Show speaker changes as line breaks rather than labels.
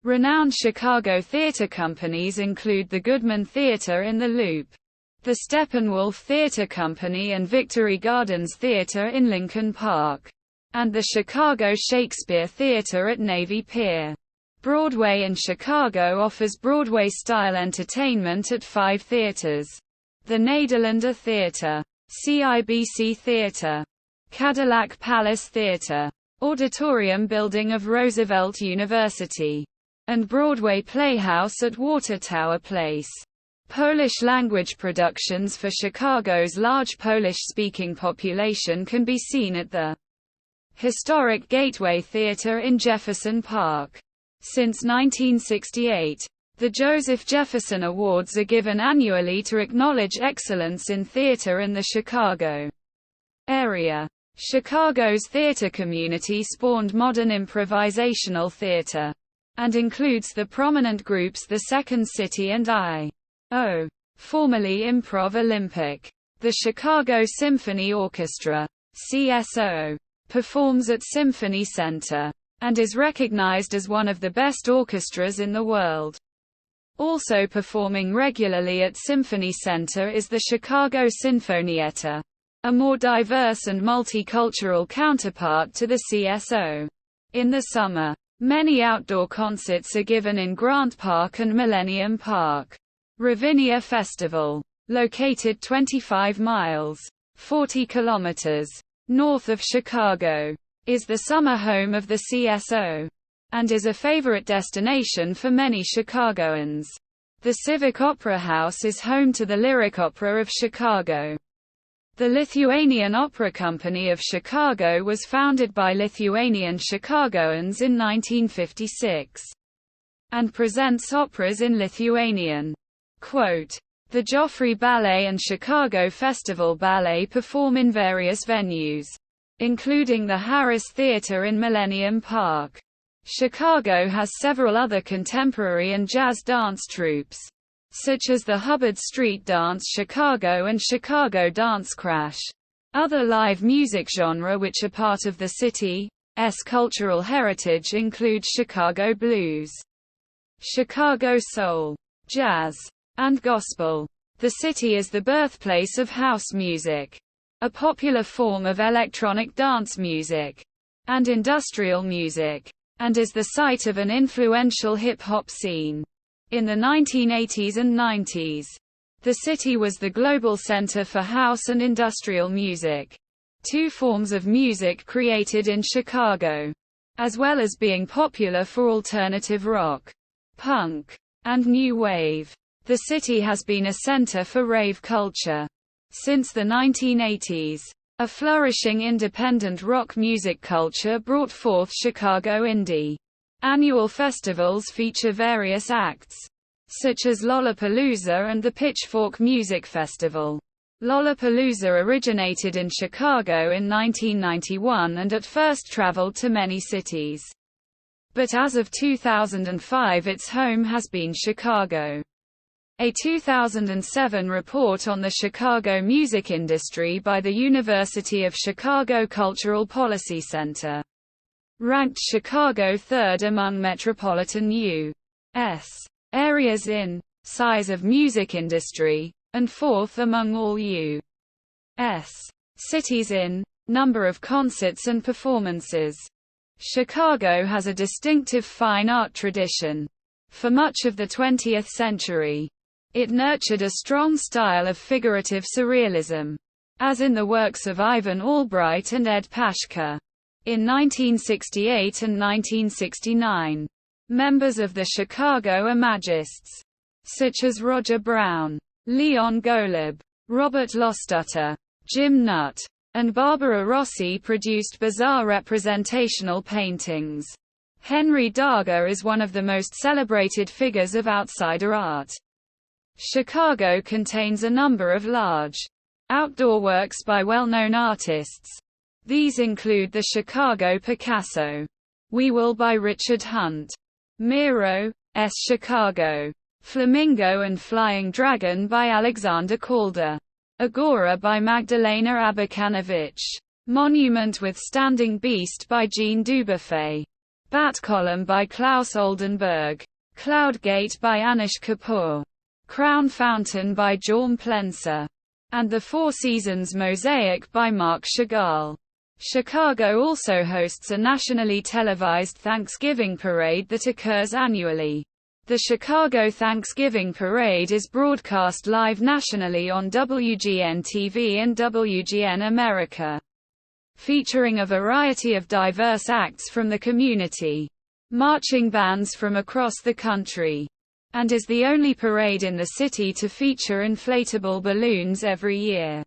Renowned Chicago theater companies include the Goodman Theater in the Loop, the Steppenwolf Theater Company and Victory Gardens Theater in Lincoln Park, and the Chicago Shakespeare Theater at Navy Pier. Broadway in Chicago offers Broadway-style entertainment at 5 theaters: the Nederlander Theater, CIBC Theater, Cadillac Palace Theater, Auditorium Building of Roosevelt University, and Broadway Playhouse at Water Tower Place. Polish-language productions for Chicago's large Polish-speaking population can be seen at the historic Gateway Theater in Jefferson Park. Since 1968, the Joseph Jefferson Awards are given annually to acknowledge excellence in theater in the Chicago area. Chicago's theater community spawned modern improvisational theater, and includes the prominent groups The Second City and I.O., formerly Improv Olympic. The Chicago Symphony Orchestra, CSO, performs at Symphony Center, and is recognized as one of the best orchestras in the world. Also performing regularly at Symphony Center is the Chicago Sinfonietta, a more diverse and multicultural counterpart to the CSO. In the summer, many outdoor concerts are given in Grant Park and Millennium Park. Ravinia Festival, located 25 miles, 40 kilometers, north of Chicago, is the summer home of the CSO, and is a favorite destination for many Chicagoans. The Civic Opera House is home to the Lyric Opera of Chicago. The Lithuanian Opera Company of Chicago was founded by Lithuanian Chicagoans in 1956, and presents operas in Lithuanian. Quote, "The Joffrey Ballet and Chicago Festival Ballet perform in various venues, including the Harris Theater in Millennium Park. Chicago has several other contemporary and jazz dance troupes, such as the Hubbard Street Dance Chicago and Chicago Dance Crash. Other live music genre which are part of the city's cultural heritage include Chicago blues, Chicago soul, jazz, and gospel. The city is the birthplace of house music, a popular form of electronic dance music, and industrial music, and is the site of an influential hip-hop scene. In the 1980s and 90s, the city was the global center for house and industrial music, 2 forms of music created in Chicago, as well as being popular for alternative rock, punk, and new wave. The city has been a center for rave culture since the 1980s. A flourishing independent rock music culture brought forth Chicago Indie. Annual festivals feature various acts, such as Lollapalooza and the Pitchfork Music Festival. Lollapalooza originated in Chicago in 1991 and at first traveled to many cities. But as of 2005 its home has been Chicago. A 2007 report on the Chicago music industry by the University of Chicago Cultural Policy Center ranked Chicago 3rd among metropolitan U.S. areas in size of music industry, and 4th among all U.S. cities in number of concerts and performances. Chicago has a distinctive fine art tradition. For much of the 20th century, it nurtured a strong style of figurative surrealism, as in the works of Ivan Albright and Ed Pashka. In 1968 and 1969, members of the Chicago Imagists, such as Roger Brown, Leon Golub, Robert Lostutter, Jim Nutt, and Barbara Rossi produced bizarre representational paintings. Henry Darger is one of the most celebrated figures of outsider art. Chicago contains a number of large outdoor works by well-known artists. These include the Chicago Picasso, We Will by Richard Hunt, Miro, S. Chicago, Flamingo and Flying Dragon by Alexander Calder, Agora by Magdalena Aberkanowicz, Monument with Standing Beast by Jean Dubuffet, Bat Column by Klaus Oldenburg. Cloud Gate by Anish Kapoor. Crown Fountain by Jorm Plenser. And the Four Seasons Mosaic by Marc Chagall. Chicago also hosts a nationally televised Thanksgiving parade that occurs annually. The Chicago Thanksgiving Parade is broadcast live nationally on WGN-TV and WGN America, featuring a variety of diverse acts from the community, marching bands from across the country, and is the only parade in the city to feature inflatable balloons every year.